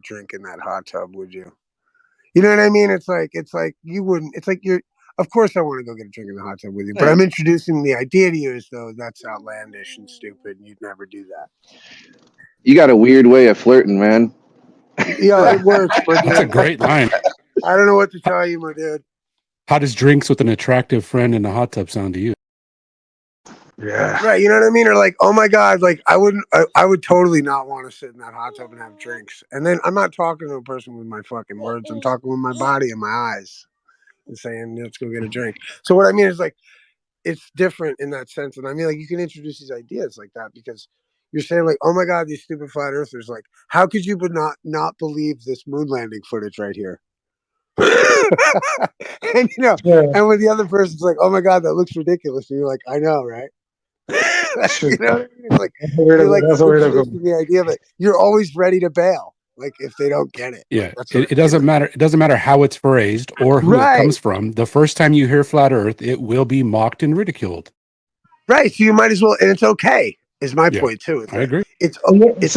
drink in that hot tub, would you? You know what I mean? It's like you wouldn't. It's like you're. Of course, I want to go get a drink in the hot tub with you, but I'm introducing the idea to you as though that's outlandish and stupid, and you'd never do that. You got a weird way of flirting, man. Yeah, it works. But that's a great line. I don't know what to tell you, my dude. How does drinks with an attractive friend in a hot tub sound to you? Yeah. Right. You know what I mean? Or like, oh my God, like I would totally not want to sit in that hot tub and have drinks. And then I'm not talking to a person with my fucking words. I'm talking with my body and my eyes and saying, let's go get a drink. So what I mean is like, it's different in that sense. And I mean, like, you can introduce these ideas like that because you're saying like, oh my God, these stupid flat earthers, like, how could you but not believe this moon landing footage right here? And you know, and when the other person's like, oh my God, that looks ridiculous. And you're like, I know, right? You know what I mean? It's like, you're like the idea that you're always ready to bail, like if they don't get it. Yeah, it doesn't matter. It doesn't matter how it's phrased or who it comes from. The first time you hear flat Earth, it will be mocked and ridiculed. Right. So you might as well, and it's okay. Is my point too. I agree. It's okay.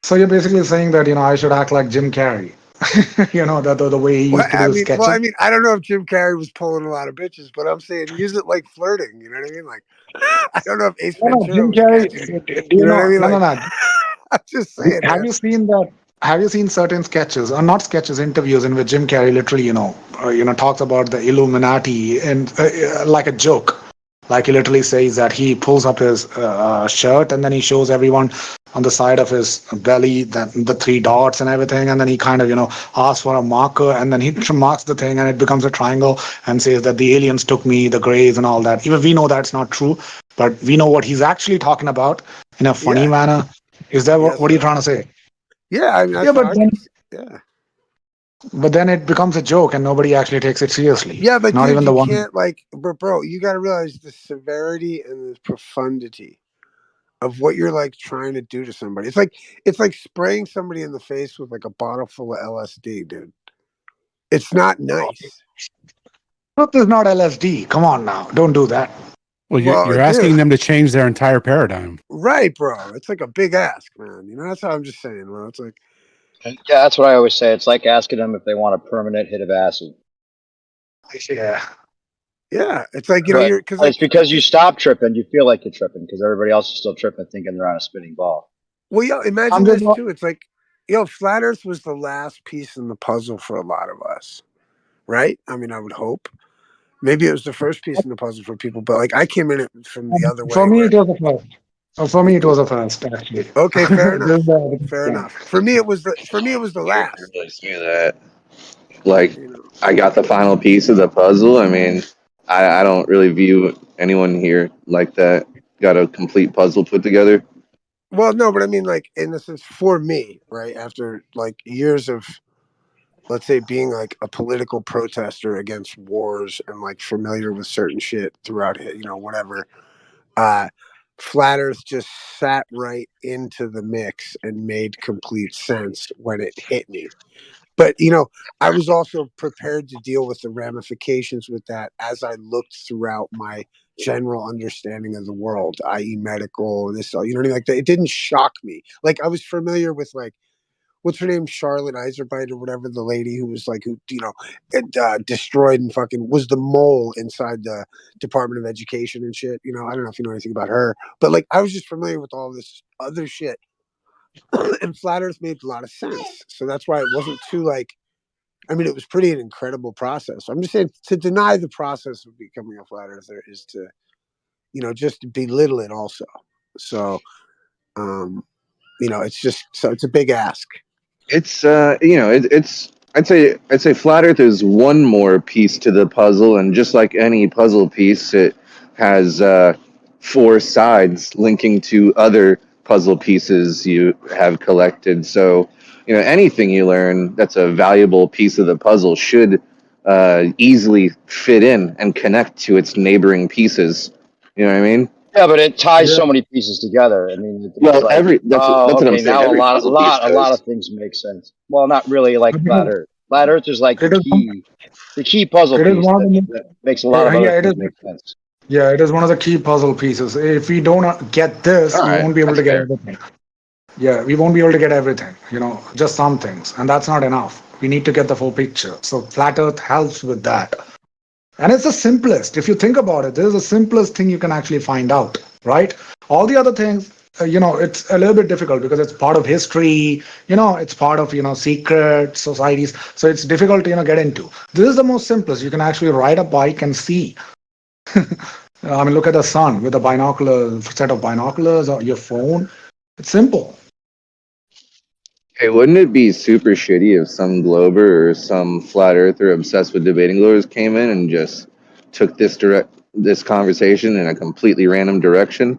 So you're basically saying that I should act like Jim Carrey. The way he used to do sketches. Well, I mean, I don't know if Jim Carrey was pulling a lot of bitches, but I'm saying use it like flirting. You know what I mean? Like, I don't know if Ace Ventura. Jim Carrey. You know what I mean? No. I'm just saying. Have you seen that? Have you seen certain sketches, or not sketches, interviews in which Jim Carrey literally, talks about the Illuminati and like a joke. Like he literally says that he pulls up his shirt and then he shows everyone on the side of his belly that the 3 dots and everything, and then he kind of asks for a marker and then he marks the thing and it becomes a triangle and says that the aliens took me, the Greys and all that. Even we know that's not true, but we know what he's actually talking about in a funny manner. Is that what are you trying to say? Yeah, I mean, But then it becomes a joke and nobody actually takes it seriously. Yeah, but not even the one. Can't but bro, you got to realize the severity and the profundity of what you're like trying to do to somebody. It's like spraying somebody in the face with like a bottle full of LSD, dude. It's not nice. Truth is not LSD. Come on now, don't do that. Well, you're asking them to change their entire paradigm, right, bro? It's like a big ask, man. That's how I'm just saying, bro. It's like. Yeah, that's what I always say. It's like asking them if they want a permanent hit of acid. Yeah. Yeah, it's like it's because you stop tripping, you feel like you're tripping because everybody else is still tripping, thinking they're on a spinning ball. Well, imagine this too. It's like, flat Earth was the last piece in the puzzle for a lot of us, right? I mean, I would hope. Maybe it was the first piece in the puzzle for people, but like I came in it from the other way. For me, it was the first. For me, it was the first, actually. Okay, fair enough. Fair enough. For me, it was the last. I really see that. Like, I got the final piece of the puzzle. I mean, I don't really view anyone here like that. Got a complete puzzle put together. Well, no, but I mean, like, in the sense, for me, right, after like years of, let's say, being like a political protester against wars and like familiar with certain shit throughout, whatever. Flat Earth just sat right into the mix and made complete sense when it hit me. But, I was also prepared to deal with the ramifications with that as I looked throughout my general understanding of the world, i.e. medical, this, like that. It didn't shock me. Like, I was familiar with, like, what's her name? Charlotte Iserbyt or whatever, the lady who was like, destroyed and fucking was the mole inside the Department of Education and shit. I don't know if you know anything about her, but like, I was just familiar with all this other shit. And Flat Earth made a lot of sense. So that's why it wasn't too like, I mean, it was pretty an incredible process. I'm just saying to deny the process of becoming a Flat Earther is to, just belittle it also. So, it's just, so it's a big ask. It's I'd say flat Earth is one more piece to the puzzle, and just like any puzzle piece, it has 4 sides linking to other puzzle pieces you have collected. So, anything you learn that's a valuable piece of the puzzle should easily fit in and connect to its neighboring pieces. You know what I mean? Yeah, but it ties so many pieces together. I mean, well, like, that's what I'm saying. Now a lot of things make sense. Well, not really like Flat Earth. Flat Earth is like the key puzzle piece that makes a lot of other things make sense. Yeah, it is one of the key puzzle pieces. If we don't get this, we won't be able to get everything. Yeah, we won't be able to get everything, just some things. And that's not enough. We need to get the full picture. So flat Earth helps with that. And it's the simplest. If you think about it, this is the simplest thing you can actually find out, right? All the other things, it's a little bit difficult because it's part of history, it's part of, secret societies. So it's difficult to, get into. This is the most simplest. You can actually ride a bike and see. I mean, look at the sun with a set of binoculars or your phone. It's simple. Hey, wouldn't it be super shitty if some glober or some flat earther obsessed with debating globers came in and just took this conversation in a completely random direction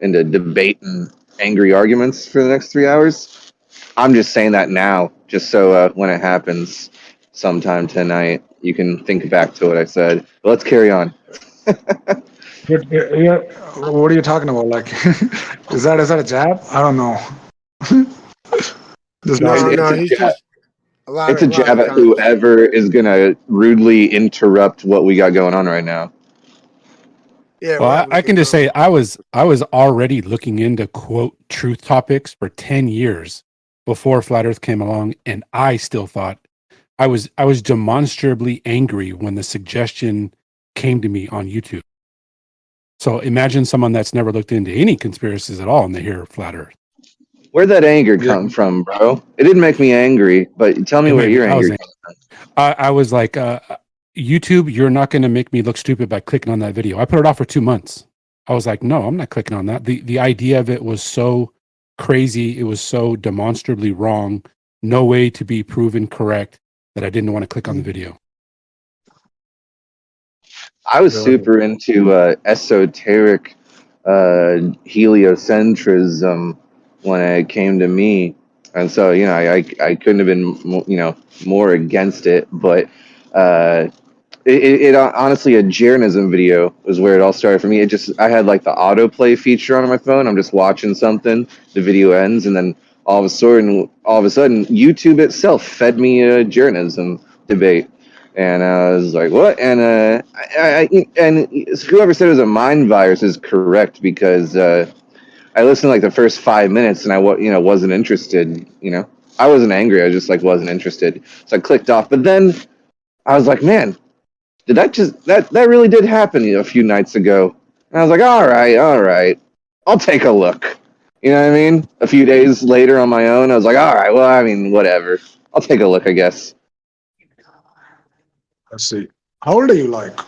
into debate and angry arguments for the next 3 hours? I'm just saying that now, just so when it happens sometime tonight, you can think back to what I said. But let's carry on. Yeah, what are you talking about? Like, is that a jab? I don't know. He's just it's a jab at whoever is gonna rudely interrupt what we got going on right now. Yeah. Well, I can just say I was already looking into quote truth topics for 10 years before Flat Earth came along, and I still thought I was demonstrably angry when the suggestion came to me on YouTube. So imagine someone that's never looked into any conspiracies at all and they hear Flat Earth. Where'd that anger come from, bro? It didn't make me angry, but tell me where your anger came from. I was like, YouTube, you're not going to make me look stupid by clicking on that video. I put it off for 2 months. I was like, no, I'm not clicking on that. The idea of it was so crazy. It was so demonstrably wrong. No way to be proven correct that I didn't want to click on the video. I was super into esoteric heliocentrism when it came to me, and so I couldn't have been more against it, but it honestly, a Jeranism video was where it all started for me. I had like the autoplay feature on my phone. I'm just watching something, the video ends, and then all of a sudden YouTube itself fed me a Jeranism debate. And I was like, what? And and whoever said it was a mind virus is correct, because I listened to like the first 5 minutes and I wasn't interested. I wasn't angry. I just wasn't interested. So I clicked off. But then I was like, man, did that really did happen a few nights ago? And I was like, all right, I'll take a look. You know what I mean? A few days later on my own, I was like, all right, well, I mean, whatever. I'll take a look, I guess. Let's see. How old are you? Like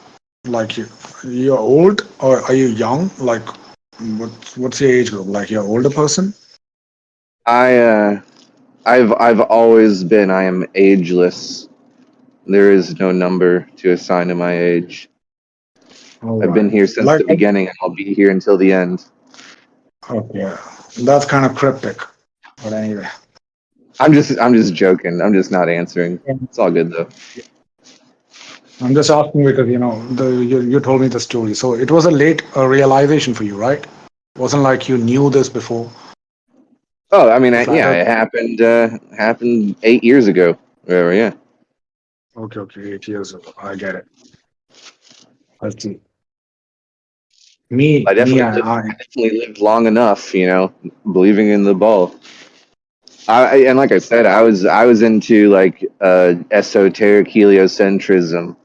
you're old or are you young? Like, what's your age group? Like, you're an older person? I've always been. I am ageless. There is no number to assign to my age. I've been here since the beginning, and I'll be here until the end. Okay, that's kind of cryptic, but anyway. I'm just joking. I'm just not answering. It's all good though. I'm just asking because you told me the story, so it was a late realization for you, right? It wasn't like you knew this before. Oh, I mean, it happened 8 years ago. Whatever, yeah. Okay, 8 years ago. I get it. I see. I definitely lived long enough, believing in the ball. And like I said, I was into like esoteric heliocentrism.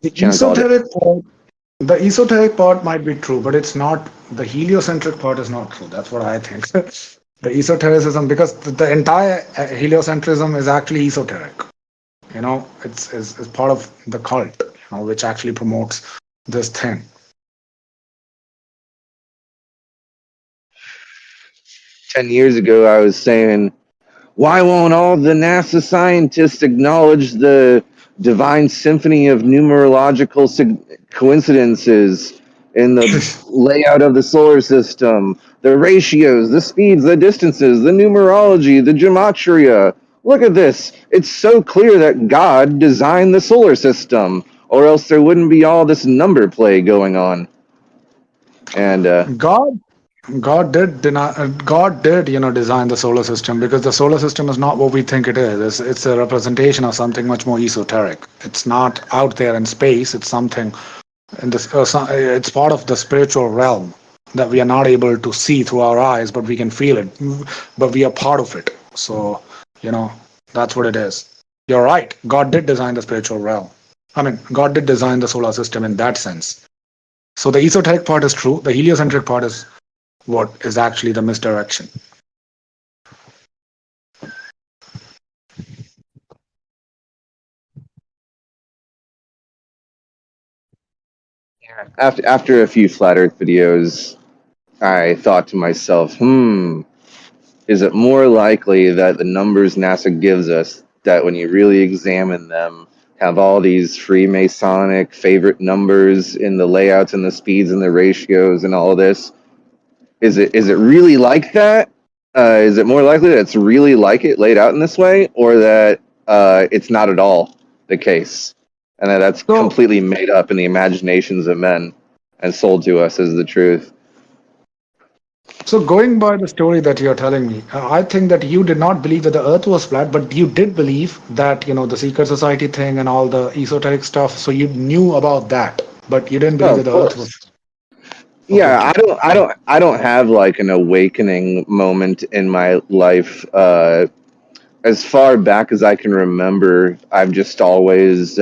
The esoteric part might be true, but it's not. The heliocentric part is not true. That's what I think. The esotericism, because the entire heliocentrism is actually esoteric. It's part of the cult, which actually promotes this thing. "10 years ago, I was saying, why won't all the NASA scientists acknowledge the divine symphony of numerological coincidences in the layout of the solar system, the ratios, the speeds, the distances, the numerology, the gematria? Look at this. It's so clear that God designed the solar system, or else there wouldn't be all this number play going on." And God did design the solar system, because the solar system is not what we think it is. It's a representation of something much more esoteric. It's not out there in space. It's something in this. It's part of the spiritual realm. that we are not able to see through our eyes, but we can feel it, but we are part of it. So, that's what it is. You're right. God did design the spiritual realm. I mean, God did design the solar system in that sense. So the esoteric part is true. The heliocentric part is what is actually the misdirection. After a few flat Earth videos, I thought to myself, is it more likely that the numbers NASA gives us, that when you really examine them, have all these Freemasonic favorite numbers in the layouts and the speeds and the ratios and all of this? Is it really like that? Is it more likely that it's really like it laid out in this way, or that it's not at all the case, and that's completely made up in the imaginations of men and sold to us as the truth? So going by the story that you're telling me, I think that you did not believe that the Earth was flat, but you did believe that, the secret society thing and all the esoteric stuff. So you knew about that, but you didn't believe that the Earth was. Yeah, I don't have like an awakening moment in my life. As far back as I can remember, I've just always